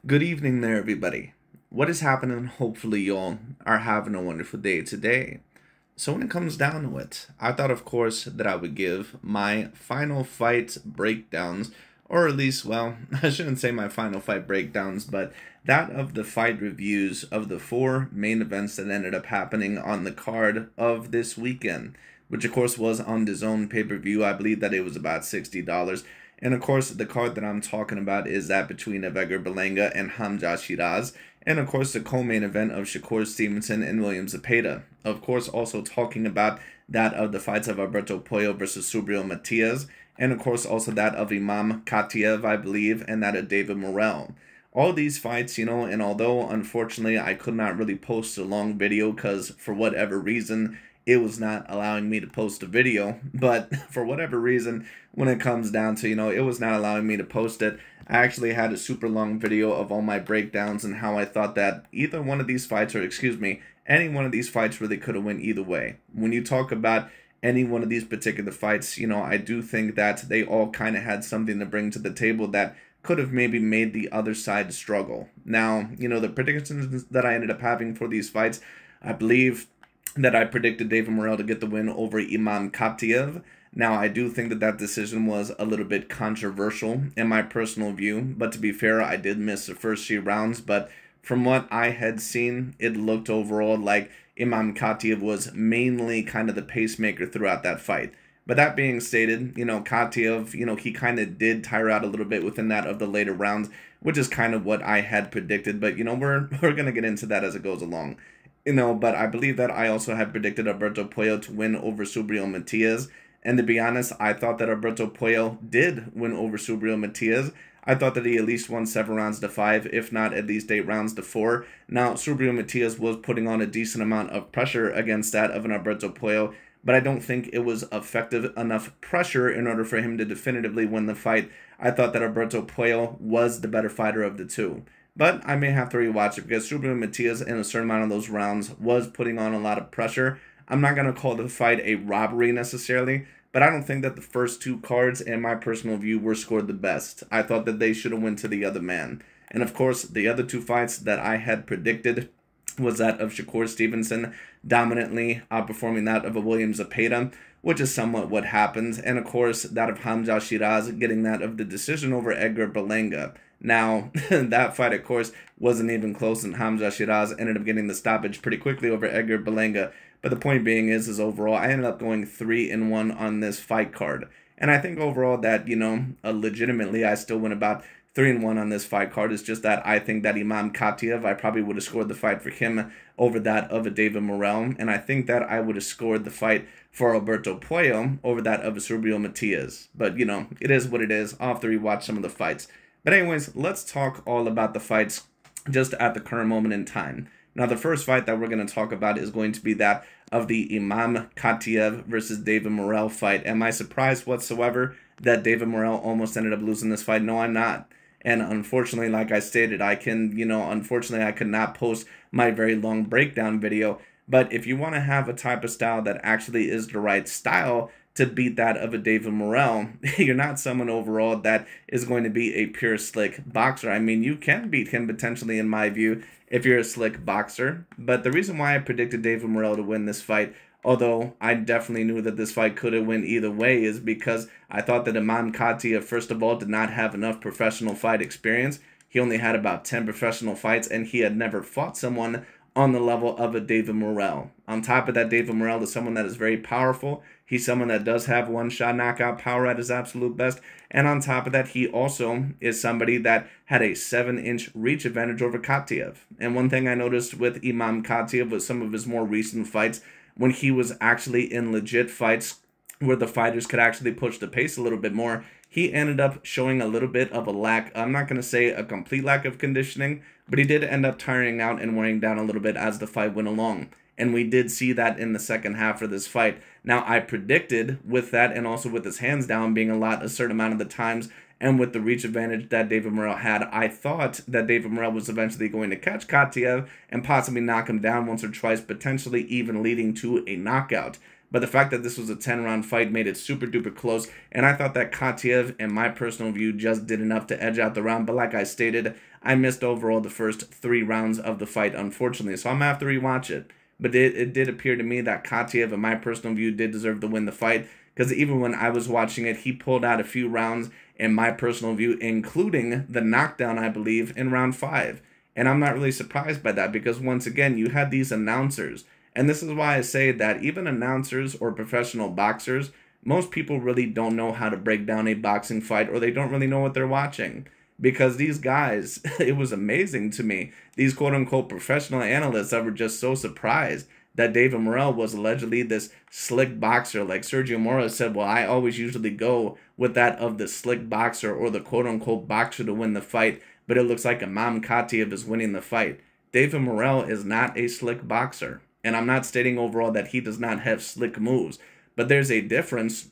Good evening there, everybody. What is happening? Hopefully, y'all are having a wonderful day today. So, when it comes down to it, I thought, of course, that I would give my final fight breakdowns, or at least, well, I shouldn't say my final fight breakdowns, but that of the fight reviews of the four main events that ended up happening on the card of this weekend, which, of course, was on the Zone pay per view. I believe that it was about $60. And of course, the card that I'm talking about is that between Edgar Berlanga and Hamzah Sheeraz. And of course, the co-main event of Shakur Stevenson and William Zepeda. Of course, also talking about that of the fights of Alberto Pollo versus Subriel Matias. And of course, also that of Imam Katiev, I believe, and that of David Morrell. All these fights, and although unfortunately I could not really post a long video because for whatever reason, it was not allowing me to post a video, but for whatever reason, when it comes down to, it was not allowing me to post it. I actually had a super long video of all my breakdowns and how I thought that either one of these fights, or excuse me, any one of these fights really could have went either way. When you talk about any one of these particular fights, I do think that they all kind of had something to bring to the table that could have maybe made the other side struggle. Now, the predictions that I ended up having for these fights, I believe that I predicted David Morrell to get the win over Imam Katiev. Now, I do think that that decision was a little bit controversial in my personal view, but to be fair, I did miss the first few rounds, but from what I had seen, it looked overall like Imam Katiev was mainly kind of the pacemaker throughout that fight. But that being stated, Katiev, he kind of did tire out a little bit within that of the later rounds, which is kind of what I had predicted, but, we're going to get into that as it goes along. But I believe that I also had predicted Alberto Pollo to win over Subriel Matias. And to be honest, I thought that Alberto Pollo did win over Subriel Matias. I thought that he at least won 7 rounds to 5, if not at least 8 rounds to 4. Now, Subriel Matias was putting on a decent amount of pressure against that of an Alberto Pollo, but I don't think it was effective enough pressure in order for him to definitively win the fight. I thought that Alberto Pollo was the better fighter of the two. But I may have to rewatch it because Subriel Matias in a certain amount of those rounds was putting on a lot of pressure. I'm not going to call the fight a robbery necessarily, but I don't think that the first two cards, in my personal view, were scored the best. I thought that they should have went to the other man. And of course, the other two fights that I had predicted was that of Shakur Stevenson dominantly outperforming that of a William Zepeda, which is somewhat what happens. And of course, that of Hamzah Sheeraz getting that of the decision over Edgar Berlanga. Now, that fight, of course, wasn't even close, and Hamzah Sheeraz ended up getting the stoppage pretty quickly over Edgar Berlanga. But the point being is overall, I ended up going 3-1 on this fight card. And I think overall that, legitimately, I still went about 3-1 on this fight card. It's just that I think that Imam Katiev, I probably would have scored the fight for him over that of a David Morrell. And I think that I would have scored the fight for Alberto Pollo over that of a Subriel Matias. But, it is what it is. I'll have to rewatch some of the fights. But anyways, let's talk all about the fights just at the current moment in time. Now, the first fight that we're going to talk about is going to be that of the Imam Katiev versus David Morrell fight. Am I surprised whatsoever that David Morrell almost ended up losing this fight? No, I'm not. And unfortunately, like I stated, unfortunately, I could not post my very long breakdown video. But if you want to have a type of style that actually is the right style to beat that of a David Morrell, you're not someone overall that is going to be a pure slick boxer. I mean, you can beat him potentially, in my view, if you're a slick boxer. But the reason why I predicted David Morrell to win this fight, although I definitely knew that this fight could have went either way, is because I thought that Imam Katiev, first of all, did not have enough professional fight experience. He only had about 10 professional fights, and he had never fought someone on the level of a David Morrell. On top of that, David Morrell is someone that is very powerful. He's someone that does have one-shot knockout power at his absolute best. And on top of that, he also is somebody that had a 7-inch reach advantage over Katiev. And one thing I noticed with Imam Katiev was some of his more recent fights, when he was actually in legit fights where the fighters could actually push the pace a little bit more, he ended up showing a little bit of a lack. I'm not going to say a complete lack of conditioning, but he did end up tiring out and wearing down a little bit as the fight went along. And we did see that in the second half of this fight. Now, I predicted with that, and also with his hands down being a certain amount of the times, and with the reach advantage that David Morrell had, I thought that David Morrell was eventually going to catch Katiev and possibly knock him down once or twice, potentially even leading to a knockout. But the fact that this was a 10-round fight made it super duper close. And I thought that Katiev, in my personal view, just did enough to edge out the round. But like I stated, I missed overall the first 3 rounds of the fight, unfortunately. So I'm going to have to rewatch it. But it did appear to me that Katiev, in my personal view, did deserve to win the fight. Because even when I was watching it, he pulled out a few rounds, in my personal view, including the knockdown, I believe, in round 5. And I'm not really surprised by that because, once again, you had these announcers. And this is why I say that even announcers or professional boxers, most people really don't know how to break down a boxing fight, or they don't really know what they're watching. Because these guys, it was amazing to me, these quote-unquote professional analysts that were just so surprised that David Morrell was allegedly this slick boxer. Like Sergio Mora said, well, I always usually go with that of the slick boxer or the quote-unquote boxer to win the fight, but it looks like Imam Katiev is winning the fight. David Morrell is not a slick boxer, and I'm not stating overall that he does not have slick moves, but there's a difference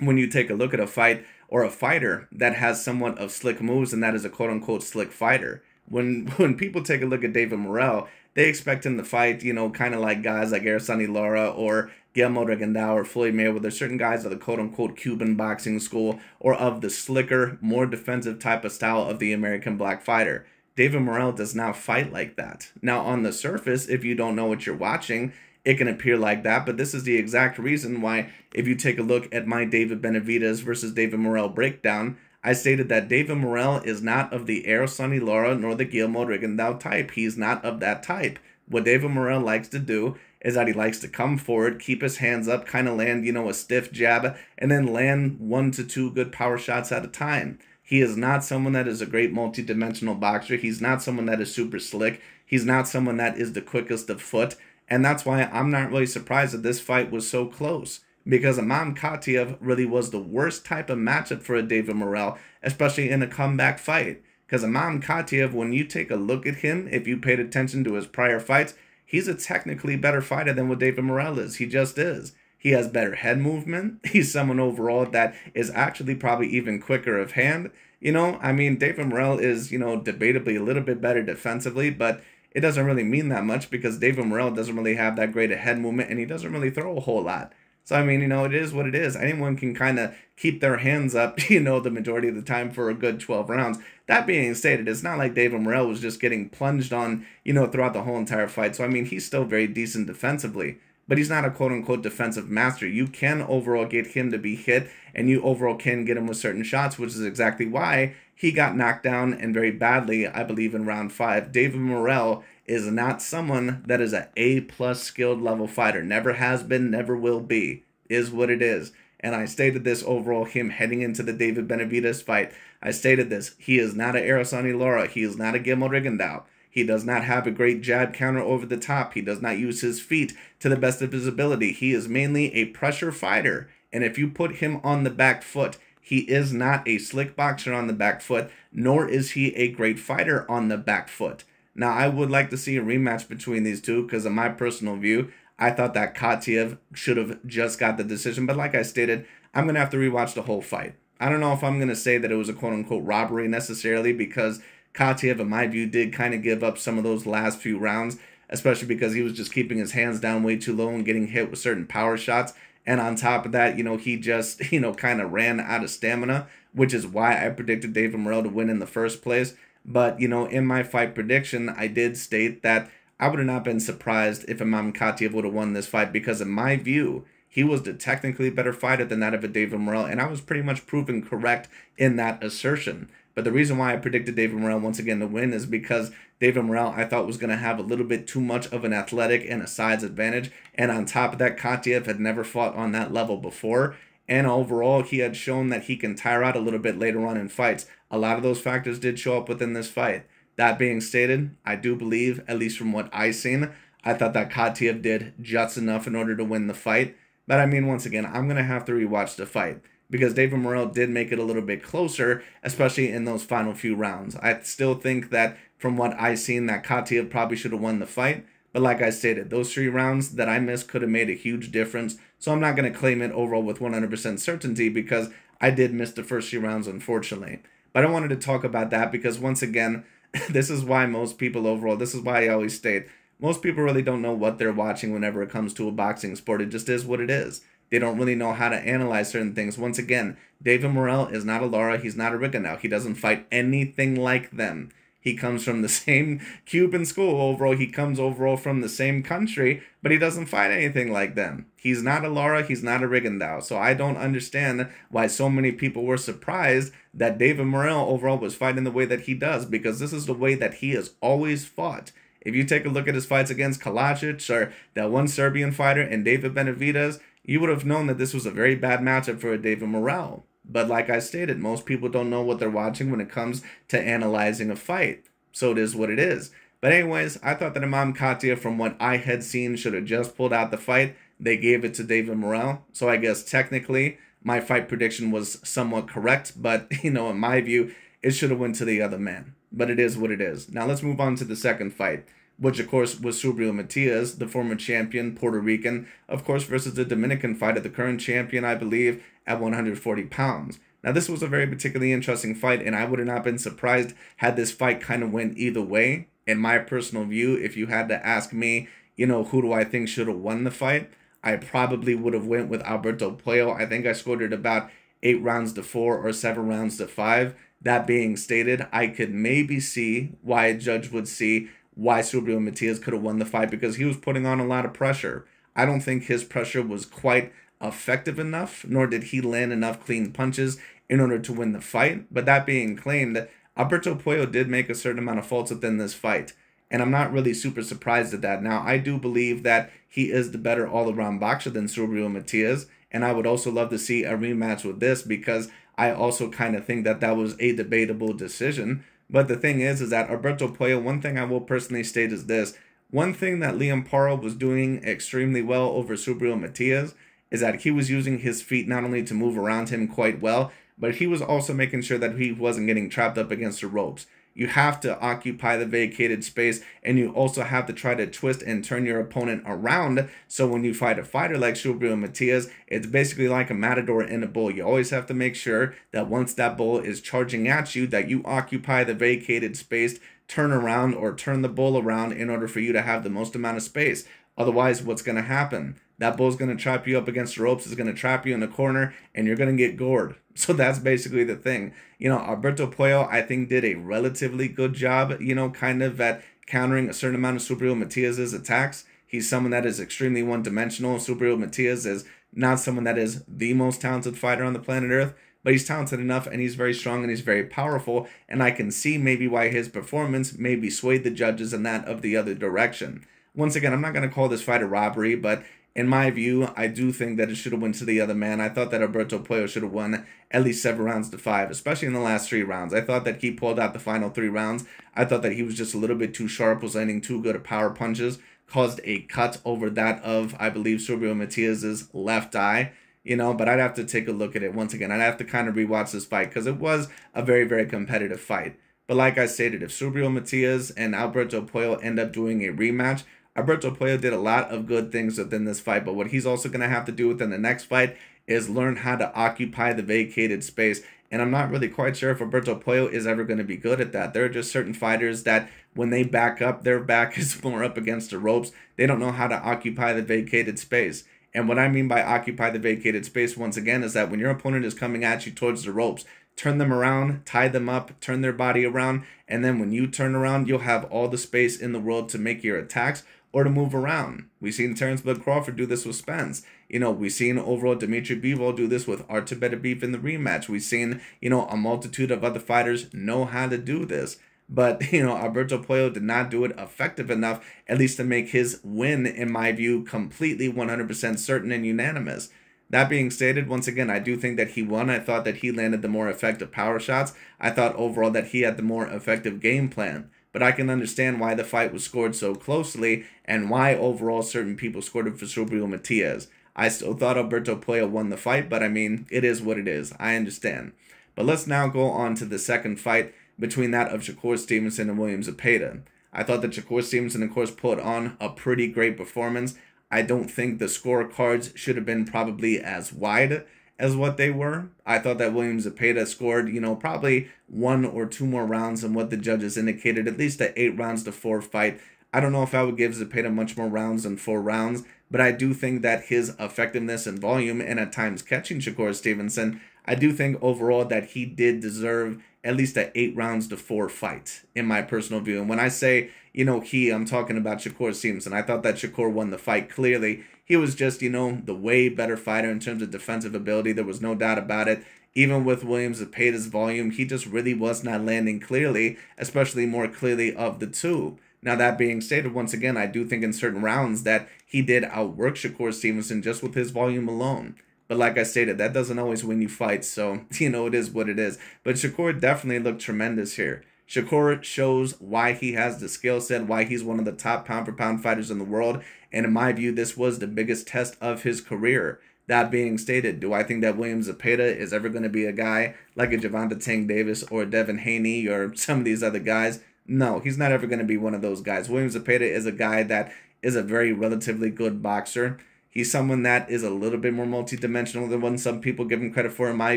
when you take a look at a fight or a fighter that has somewhat of slick moves, and that is a quote-unquote slick fighter. When people take a look at David Morrell, they expect him to fight, you know, kind of like guys like Erisani Lara or Guillermo Rigondeaux or Floyd Mayweather, certain guys of the quote-unquote Cuban boxing school, or of the slicker, more defensive type of style of the American black fighter. David Morrell does not fight like that. Now, on the surface, if you don't know what you're watching, it can appear like that, but this is the exact reason why, if you take a look at my David Benavidez versus David Morrell breakdown, I stated that David Morrell is not of the Erisani Lara nor the Guillermo Rigondeaux type. He's not of that type. What David Morrell likes to do is that he likes to come forward, keep his hands up, kind of land, you know, a stiff jab, and then land 1 to 2 good power shots at a time. He is not someone that is a great multi-dimensional boxer. He's not someone that is super slick. He's not someone that is the quickest of foot. And that's why I'm not really surprised that this fight was so close. Because Imam Katiev really was the worst type of matchup for a David Morrell, especially in a comeback fight. Because Imam Katiev, when you take a look at him, if you paid attention to his prior fights, he's a technically better fighter than what David Morrell is. He just is. He has better head movement. He's someone overall that is actually probably even quicker of hand. You know, I mean, David Morrell is, you know, debatably a little bit better defensively, but it doesn't really mean that much because David Morrell doesn't really have that great a head movement and he doesn't really throw a whole lot. So, I mean, you know, it is what it is. Anyone can kind of keep their hands up, you know, the majority of the time for a good 12 rounds. That being stated, it's not like David Morrell was just getting plunged on, you know, throughout the whole entire fight. So, I mean, he's still very decent defensively, but he's not a quote-unquote defensive master. You can overall get him to be hit, and you overall can get him with certain shots, which is exactly why he got knocked down, and very badly, I believe, in round 5. David Morrell is not someone that is an A-plus skilled level fighter. Never has been, never will be. Is what it is. And I stated this overall, him heading into the David Benavidez fight. I stated this. He is not an Erisani Lara. He is not a Guillermo Rigondeaux. He does not have a great jab counter over the top. He does not use his feet to the best of his ability. He is mainly a pressure fighter. And if you put him on the back foot, he is not a slick boxer on the back foot, nor is he a great fighter on the back foot. Now, I would like to see a rematch between these two because, in my personal view, I thought that Katiev should have just got the decision. But like I stated, I'm going to have to rewatch the whole fight. I don't know if I'm going to say that it was a quote-unquote robbery necessarily because Katiev, in my view, did kind of give up some of those last few rounds, especially because he was just keeping his hands down way too low and getting hit with certain power shots. And on top of that, you know, he just, you know, kind of ran out of stamina, which is why I predicted David Morrell to win in the first place. But, you know, in my fight prediction, I did state that I would have not been surprised if Imam Katiev would have won this fight because, in my view, he was the technically better fighter than that of a David Morrell, and I was pretty much proven correct in that assertion. But the reason why I predicted David Morrell once again to win is because David Morrell I thought was going to have a little bit too much of an athletic and a size advantage, and on top of that, Katiev had never fought on that level before, and overall, he had shown that he can tire out a little bit later on in fights. A lot of those factors did show up within this fight. That being stated, I do believe, at least from what I've seen, I thought that Katiev did just enough in order to win the fight. But I mean, once again, I'm going to have to rewatch the fight because David Morrell did make it a little bit closer, especially in those final few rounds. I still think that from what I've seen, that Katiev probably should have won the fight. But like I stated, those 3 rounds that I missed could have made a huge difference. So I'm not going to claim it overall with 100% certainty because I did miss the first 3 rounds, unfortunately. But I wanted to talk about that because, once again, this is why most people overall, this is why I always state, Most people really don't know what they're watching whenever it comes to a boxing sport. It just is what it is. They don't really know how to analyze certain things. Once again, David Morrell is not a Lara. He's not a Rigondeaux. He doesn't fight anything like them. He comes from the same Cuban school overall. He comes overall from the same country, but he doesn't fight anything like them. He's not a Lara. He's not a Rigondeaux. So I don't understand why so many people were surprised that David Morrell overall was fighting the way that he does, because this is the way that he has always fought. If you take a look at his fights against Kalajic or that one Serbian fighter and David Benavidez, you would have known that this was a very bad matchup for a David Morrell. But like I stated, most people don't know what they're watching when it comes to analyzing a fight. So it is what it is. But anyways, I thought that Imam Katia, from what I had seen, should have just pulled out the fight. They gave it to David Morrell. So I guess technically my fight prediction was somewhat correct. But, in my view, it should have went to the other man. But it is what it is. Now let's move on to the second fight, which of course was Subriel Matias, the former champion, Puerto Rican, of course, versus the Dominican fighter, the current champion, I believe, at 140 pounds. Now, this was a very particularly interesting fight, and I would have not been surprised had this fight kind of went either way. In my personal view, if you had to ask me, who do I think should have won the fight, I probably would have went with Alberto Puello. I think I scored it about 8 rounds to 4 or 7 rounds to 5. That being stated, I could maybe see why a judge would see why Subriel Matias could have won the fight, because he was putting on a lot of pressure. I don't think his pressure was quite effective enough, nor did he land enough clean punches in order to win the fight. But that being claimed, Alberto Puello did make a certain amount of faults within this fight, and I'm not really super surprised at that. Now, I do believe that he is the better all-around boxer than Subriel Matias, and I would also love to see a rematch with this, because I also kind of think that that was a debatable decision. But the thing is that Alberto Puello, one thing I will personally state is this. One thing that Liam Parra was doing extremely well over Subriel Matias is that he was using his feet not only to move around him quite well, but he was also making sure that he wasn't getting trapped up against the ropes. You have to occupy the vacated space, and you also have to try to twist and turn your opponent around. So when you fight a fighter like Subriel Matias, it's basically like a matador in a bull. You always have to make sure that once that bull is charging at you, that you occupy the vacated space, turn around or turn the bull around in order for you to have the most amount of space. Otherwise, what's going to happen? That bull's going to trap you up against the ropes, is going to trap you in the corner, and you're going to get gored. So that's basically the thing. Alberto Puello, I think, did a relatively good job, kind of at countering a certain amount of Subriel Matias' attacks. He's someone that is extremely one-dimensional. Subriel Matias is not someone that is the most talented fighter on the planet Earth, but he's talented enough, and he's very strong, and he's very powerful, and I can see maybe why his performance maybe swayed the judges in that of the other direction. Once again, I'm not going to call this fight a robbery, but in my view, I do think that it should have went to the other man. I thought that Alberto Puello should have won at least 7 rounds to 5, especially in the last 3 rounds. I thought that he pulled out the final 3 rounds. I thought that he was just a little bit too sharp, was landing too good of power punches, caused a cut over that of, I believe, Subriel Matias' left eye. But I'd have to take a look at it once again. I'd have to kind of rewatch this fight, because it was a very, very competitive fight. But like I stated, if Subriel Matias and Alberto Puello end up doing a rematch, Alberto Puello did a lot of good things within this fight, but what he's also going to have to do within the next fight is learn how to occupy the vacated space. And I'm not really quite sure if Alberto Puello is ever going to be good at that. There are just certain fighters that when they back up, their back is more up against the ropes. They don't know how to occupy the vacated space. And what I mean by occupy the vacated space, once again, is that when your opponent is coming at you towards the ropes, turn them around, tie them up, turn their body around, and then when you turn around, you'll have all the space in the world to make your attacks or to move around. We've seen Terrence Bud Crawford do this with Spence. We've seen overall Dimitri Bivol do this with Artur Beterbiev in the rematch. We've seen, a multitude of other fighters know how to do this. But, Alberto Puello did not do it effective enough, at least to make his win, in my view, completely 100% certain and unanimous. That being stated, once again, I do think that he won. I thought that he landed the more effective power shots. I thought overall that he had the more effective game plan. But I can understand why the fight was scored so closely and why overall certain people scored it for Subriel Matias. I still thought Alberto Puello won the fight, but I mean, it is what it is. I understand. But let's now go on to the second fight between that of Shakur Stevenson and William Zepeda. I thought that Shakur Stevenson, of course, put on a pretty great performance. I don't think the scorecards should have been probably as wide as what they were. I thought that William Zepeda scored, probably 1 or 2 more rounds than what the judges indicated, at least an 8 rounds to 4 fight. I don't know if I would give Zepeda much more rounds than 4 rounds, but I do think that his effectiveness and volume, and at times catching Shakur Stevenson, I do think overall that he did deserve at least a 8 rounds to 4 fight, in my personal view. And when I say, I'm talking about Shakur Stevenson. I thought that Shakur won the fight clearly. He was just, the way better fighter in terms of defensive ability. There was no doubt about it. Even with Williams Zepeda's volume, he just really was not landing clearly, especially more clearly of the two. Now, that being stated, once again, I do think in certain rounds that he did outwork Shakur Stevenson just with his volume alone. But like I stated, that doesn't always win you fights, so, it is what it is. But Shakur definitely looked tremendous here. Shakur shows why he has the skill set, why he's one of the top pound-for-pound fighters in the world, and in my view, this was the biggest test of his career. That being stated, do I think that Williams Zepeda is ever going to be a guy like a Gervonta Tank Davis or Devin Haney or some of these other guys? No, he's not ever going to be one of those guys. Williams Zepeda is a guy that is a very relatively good boxer. He's someone that is a little bit more multidimensional than what some people give him credit for, in my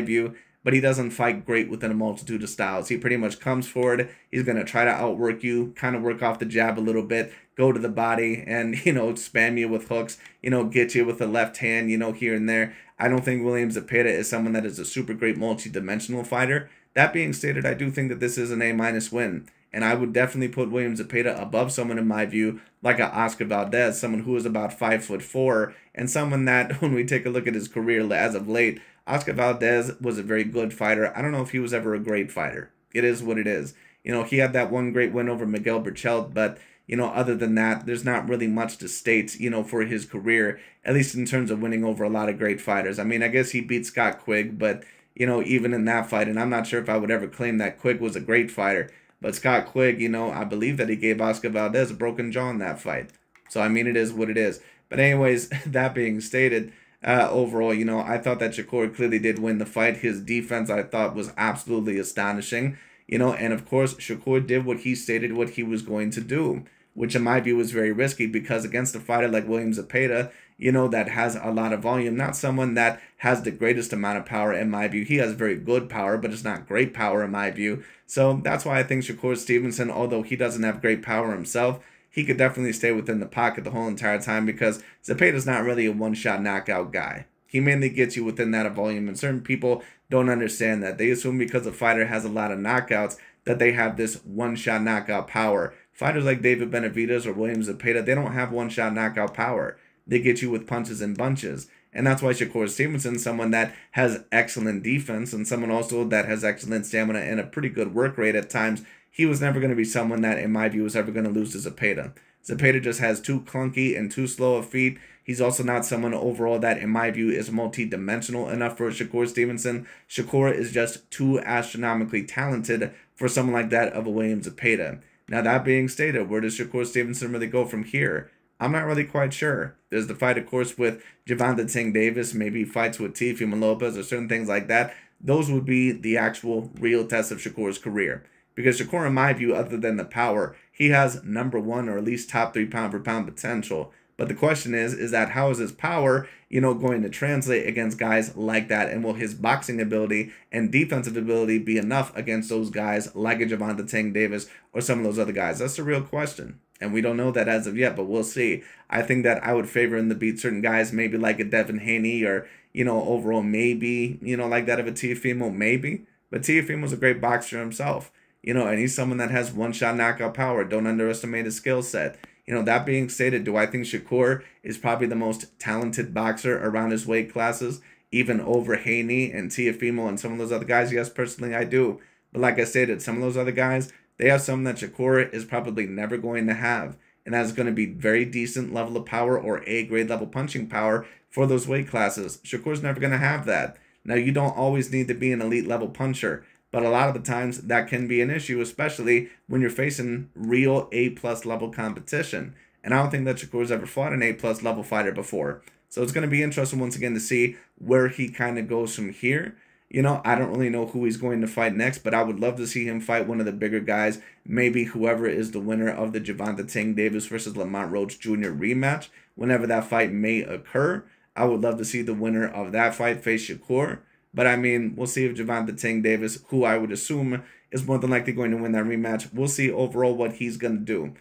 view, but he doesn't fight great within a multitude of styles. He pretty much comes forward. He's going to try to outwork you, kind of work off the jab a little bit, go to the body, and, spam you with hooks, get you with the left hand, here and there. I don't think Williams Zepeda is someone that is a super great multidimensional fighter. That being stated, I do think that this is an A- win. And I would definitely put Williams Zepeda above someone, in my view, like a Oscar Valdez, someone who is about 5'4", and someone that, when we take a look at his career as of late, Oscar Valdez was a very good fighter. I don't know if he was ever a great fighter. It is what it is. He had that one great win over Miguel Berchelt, but, other than that, there's not really much to state, for his career, at least in terms of winning over a lot of great fighters. I mean, I guess he beat Scott Quigg, but, even in that fight, and I'm not sure if I would ever claim that Quigg was a great fighter, but Scott Quigg, I believe that he gave Oscar Valdez a broken jaw in that fight. So, I mean, it is what it is. But anyways, that being stated, overall, I thought that Shakur clearly did win the fight. His defense, I thought, was absolutely astonishing. And of course, Shakur did what he stated what he was going to do, which in my view was very risky, because against a fighter like Williams Zepeda, that has a lot of volume, not someone that has the greatest amount of power, in my view. He has very good power, but it's not great power, in my view. So that's why I think Shakur Stevenson, although he doesn't have great power himself, he could definitely stay within the pocket the whole entire time, because Zepeda's not really a one-shot knockout guy. He mainly gets you within that volume, and certain people don't understand that. They assume because a fighter has a lot of knockouts that they have this one-shot knockout power. Fighters like David Benavidez or Williams Zepeda, they don't have one-shot knockout power. They get you with punches and bunches. And that's why Shakur Stevenson, someone that has excellent defense and someone also that has excellent stamina and a pretty good work rate at times, he was never going to be someone that, in my view, was ever going to lose to Zepeda. Zepeda just has too clunky and too slow of feet. He's also not someone overall that, in my view, is multi-dimensional enough for Shakur Stevenson. Shakur is just too astronomically talented for someone like that of a Williams Zepeda. Now, that being stated, where does Shakur Stevenson really go from here? I'm not really quite sure. There's the fight, of course, with Gervonta Tank Davis. Maybe fights with Teofimo Lopez or certain things like that. Those would be the actual real test of Shakur's career. Because Shakur, in my view, other than the power, he has #1 or at least top 3 pound-for-pound potential. But the question is that how is his power, going to translate against guys like that? And will his boxing ability and defensive ability be enough against those guys like a Gervonta Tank Davis or some of those other guys? That's the real question. And we don't know that as of yet, but we'll see. I think that I would favor him to beat certain guys, maybe like a Devin Haney or, overall maybe, like that of a Teofimo, maybe. But Teofimo's a great boxer himself, and he's someone that has one-shot knockout power. Don't underestimate his skill set. That being stated, do I think Shakur is probably the most talented boxer around his weight classes, even over Haney and Teofimo and some of those other guys? Yes, personally, I do. But like I stated, some of those other guys, they have something that Shakur is probably never going to have. And that's going to be very decent level of power or A-grade level punching power for those weight classes. Shakur's never going to have that. Now, you don't always need to be an elite level puncher, but a lot of the times that can be an issue, especially when you're facing real A-plus level competition. And I don't think that Shakur's ever fought an A-plus level fighter before. So it's going to be interesting once again to see where he kind of goes from here. I don't really know who he's going to fight next, but I would love to see him fight one of the bigger guys, maybe whoever is the winner of the Gervonta Tank Davis versus Lamont Roach Jr. rematch. Whenever that fight may occur, I would love to see the winner of that fight face Shakur. But I mean, we'll see if Gervonta Tank Davis, who I would assume is more than likely going to win that rematch, we'll see overall what he's going to do.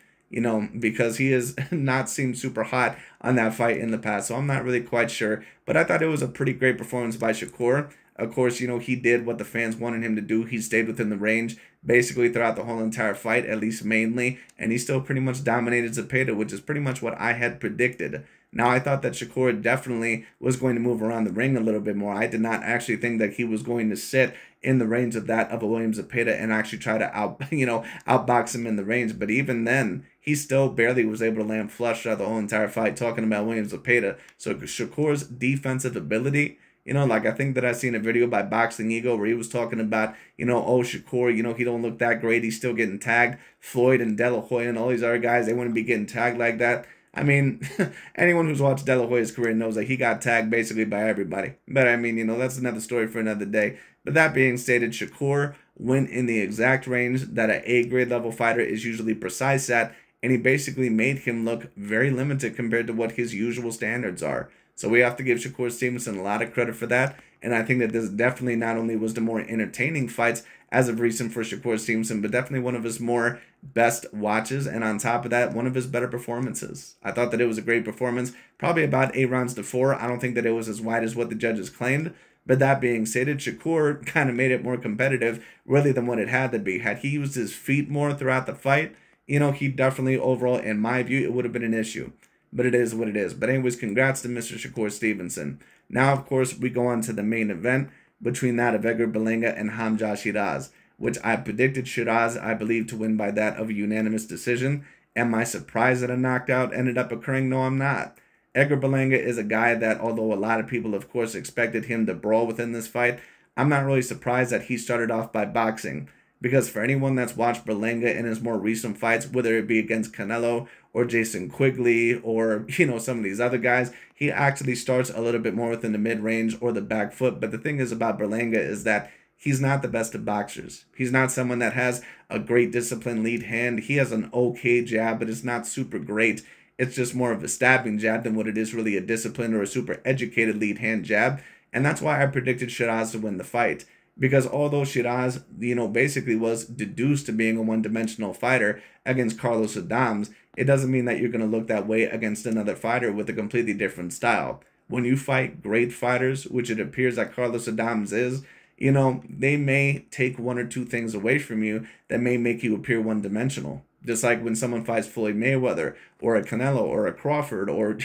because he has not seemed super hot on that fight in the past. So I'm not really quite sure. But I thought it was a pretty great performance by Shakur. Of course, he did what the fans wanted him to do. He stayed within the range basically throughout the whole entire fight, at least mainly. And he still pretty much dominated Zepeda, which is pretty much what I had predicted. Now, I thought that Shakur definitely was going to move around the ring a little bit more. I did not actually think that he was going to sit in the range of that of a William Zepeda and actually try to outbox him in the range. But even then, he still barely was able to land flush throughout the whole entire fight, talking about William Zepeda. So Shakur's defensive ability, like I think that I seen a video by Boxing Ego where he was talking about, oh, Shakur, he don't look that great. He's still getting tagged. Floyd and De La Hoya and all these other guys, they wouldn't be getting tagged like that. I mean, anyone who's watched De La Hoya's career knows that he got tagged basically by everybody. But I mean, that's another story for another day. But that being stated, Shakur went in the exact range that an A-grade level fighter is usually precise at, and he basically made him look very limited compared to what his usual standards are. So we have to give Shakur Stevenson a lot of credit for that. And I think that this definitely not only was the more entertaining fights as of recent for Shakur Stevenson, but definitely one of his more best watches. And on top of that, one of his better performances. I thought that it was a great performance, probably about 8 rounds to 4. I don't think that it was as wide as what the judges claimed. But that being stated, Shakur kind of made it more competitive, really, than what it had to be. Had he used his feet more throughout the fight, he definitely, overall, in my view, it would have been an issue. But it is what it is. But anyways, congrats to Mr. Shakur Stevenson. Now, of course, we go on to the main event between that of Edgar Berlanga and Hamzah Sheeraz, which I predicted Sheeraz, I believe, to win by that of a unanimous decision. Am I surprised that a knockout ended up occurring? No, I'm not. Edgar Berlanga is a guy that, although a lot of people, of course, expected him to brawl within this fight, I'm not really surprised that he started off by boxing. Because for anyone that's watched Berlanga in his more recent fights, whether it be against Canelo or Jason Quigley or, some of these other guys, he actually starts a little bit more within the mid-range or the back foot. But the thing is about Berlanga is that he's not the best of boxers. He's not someone that has a great disciplined lead hand. He has an okay jab, but it's not super great. It's just more of a stabbing jab than what it is really a disciplined or a super educated lead hand jab. And that's why I predicted Sheeraz to win the fight. Because although Sheeraz, basically was deduced to being a one-dimensional fighter against Carlos Adams, it doesn't mean that you're going to look that way against another fighter with a completely different style. When you fight great fighters, which it appears that Carlos Adams is, they may take 1 or 2 things away from you that may make you appear one-dimensional. Just like when someone fights Floyd Mayweather or a Canelo or a Crawford or, a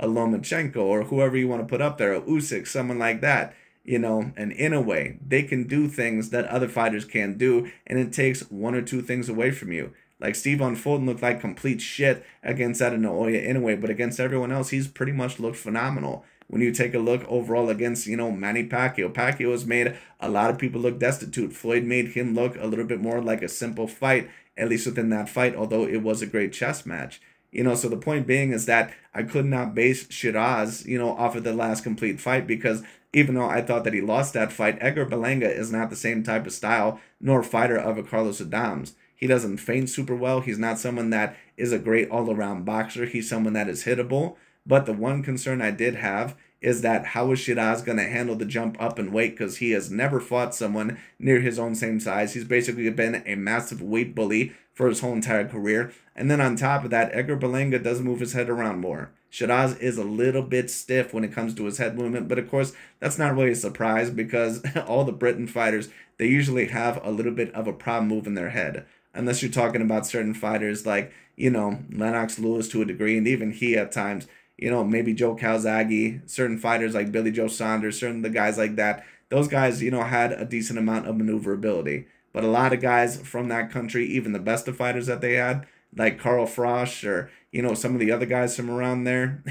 Lomachenko or whoever you want to put up there, a Usyk, someone like that. And in a way, they can do things that other fighters can't do, and it takes 1 or 2 things away from you. Like Steven Fulton looked like complete shit against Adesanya anyway, but against everyone else, he's pretty much looked phenomenal. When you take a look overall against, Manny Pacquiao, Pacquiao has made a lot of people look destitute. Floyd made him look a little bit more like a simple fight, at least within that fight, although it was a great chess match. So the point being is that I could not base Sheeraz, off of the last complete fight because even though I thought that he lost that fight, Edgar Berlanga is not the same type of style nor fighter of a Carlos Adams. He doesn't feint super well. He's not someone that is a great all-around boxer. He's someone that is hittable. But the one concern I did have is that how is Sheeraz going to handle the jump up in weight because he has never fought someone near his own same size. He's basically been a massive weight bully for his whole entire career. And then on top of that, Edgar Berlanga does move his head around more. Sheeraz is a little bit stiff when it comes to his head movement, but of course, that's not really a surprise because all the Britain fighters, they usually have a little bit of a problem moving their head. Unless you're talking about certain fighters like, Lennox Lewis to a degree, and even he at times, maybe Joe Calzaghe, certain fighters like Billy Joe Saunders, certain of the guys like that, those guys, had a decent amount of maneuverability. But a lot of guys from that country, even the best of fighters that they had, like Carl Frosch or, some of the other guys from around there,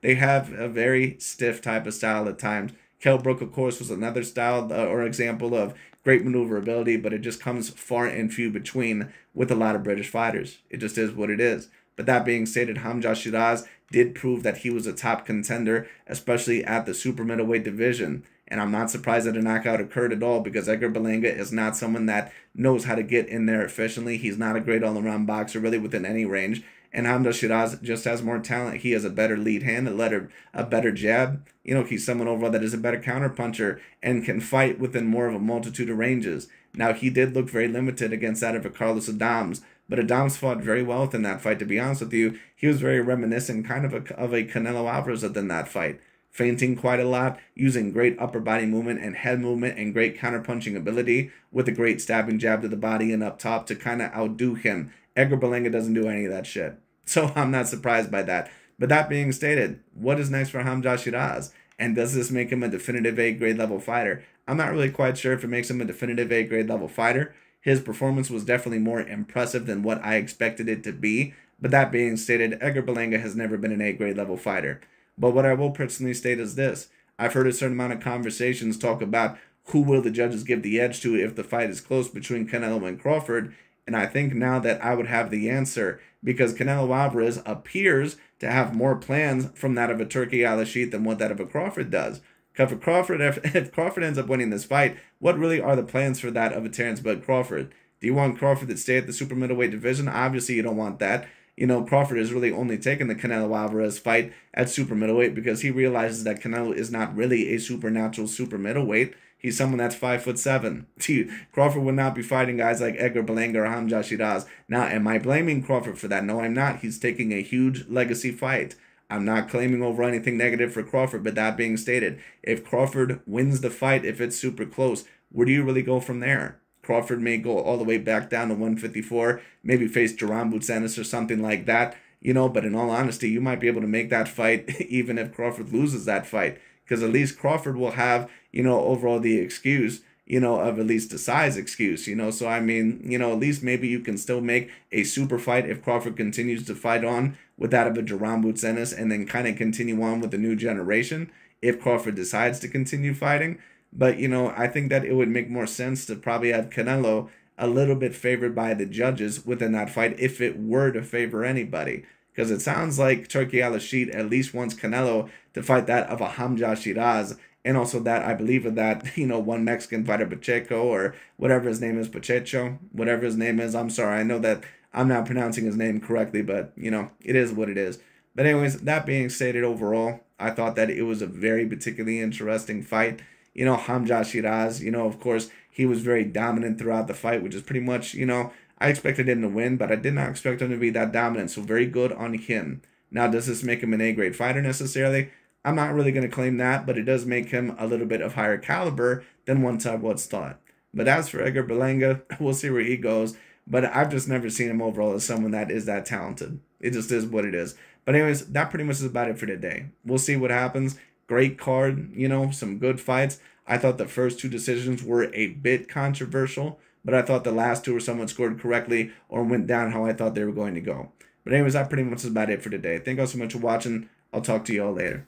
they have a very stiff type of style at times. Kell Brook, of course, was another style or example of great maneuverability, but it just comes far and few between with a lot of British fighters. It just is what it is. But that being stated, Hamzah Sheeraz did prove that he was a top contender, especially at the super middleweight division. And I'm not surprised that a knockout occurred at all because Edgar Berlanga is not someone that knows how to get in there efficiently. He's not a great all-around boxer really within any range. And Hamzah Sheeraz just has more talent. He has a better lead hand, a better jab. He's someone overall that is a better counterpuncher and can fight within more of a multitude of ranges. Now, he did look very limited against that of a Carlos Adams, But Adams fought very well within that fight, to be honest with you. He was very reminiscent kind of a Canelo Alvarez within that fight. Feinting quite a lot, using great upper body movement and head movement and great counterpunching ability with a great stabbing jab to the body and up top to kind of outdo him. Edgar Berlanga doesn't do any of that shit. So I'm not surprised by that. But that being stated, what is next for Hamzah Sheeraz? And does this make him a definitive A-grade level fighter? I'm not really quite sure if it makes him a definitive A-grade level fighter. His performance was definitely more impressive than what I expected it to be. But that being stated, Edgar Berlanga has never been an A-grade level fighter. But what I will personally state is this. I've heard a certain amount of conversations talk about who will the judges give the edge to if the fight is close between Canelo and Crawford. And I think now that I would have the answer, because Canelo Alvarez appears to have more plans from that of a Turki Al-Sheet than what that of a Crawford does. If Crawford ends up winning this fight, what really are the plans for that of a Terence Bud Crawford? Do you want Crawford to stay at the super middleweight division? Obviously, you don't want that. You know, Crawford is really only taking the Canelo Alvarez fight at super middleweight because he realizes that Canelo is not really a supernatural super middleweight. He's someone that's 5'7". Crawford would not be fighting guys like Edgar Berlanga or Hamzah Sheeraz. Now, am I blaming Crawford for that? No, I'm not. He's taking a huge legacy fight. I'm not claiming over anything negative for Crawford, but that being stated, if Crawford wins the fight, if it's super close, where do you really go from there? Crawford may go all the way back down to 154, maybe face Jaron Butsenis or something like that, you know, but in all honesty, you might be able to make that fight even if Crawford loses that fight, because at least Crawford will have, you know, overall the excuse, you know, of at least the size excuse, you know, so I mean, you know, at least maybe you can still make a super fight if Crawford continues to fight on with that of a Jaron Butsenis and then kind of continue on with the new generation if Crawford decides to continue fighting. But, you know, I think that it would make more sense to probably have Canelo a little bit favored by the judges within that fight if it were to favor anybody. Because it sounds like Turki Al-Sheet at least wants Canelo to fight that of a Hamzah Sheeraz. And also that, I believe of that, you know, one Mexican fighter, Pacheco, or whatever his name is, Pacheco, whatever his name is. I'm sorry, I know that I'm not pronouncing his name correctly, but, you know, it is what it is. But anyways, that being stated overall, I thought that it was a very particularly interesting fight. You know, Hamzah Sheeraz, you know, of course, he was very dominant throughout the fight, which is pretty much, you know, I expected him to win, but I did not expect him to be that dominant. So very good on him. Now, does this make him an A-grade fighter necessarily? I'm not really going to claim that, but it does make him a little bit of higher caliber than one time was thought. But as for Edgar Berlanga, we'll see where he goes. But I've just never seen him overall as someone that is that talented. It just is what it is. But anyways, that pretty much is about it for today. We'll see what happens. Great card, you know, some good fights. I thought the first two decisions were a bit controversial, but I thought the last two were someone scored correctly or went down how I thought they were going to go. But anyways, that pretty much is about it for today. Thank you all so much for watching. I'll talk to you all later.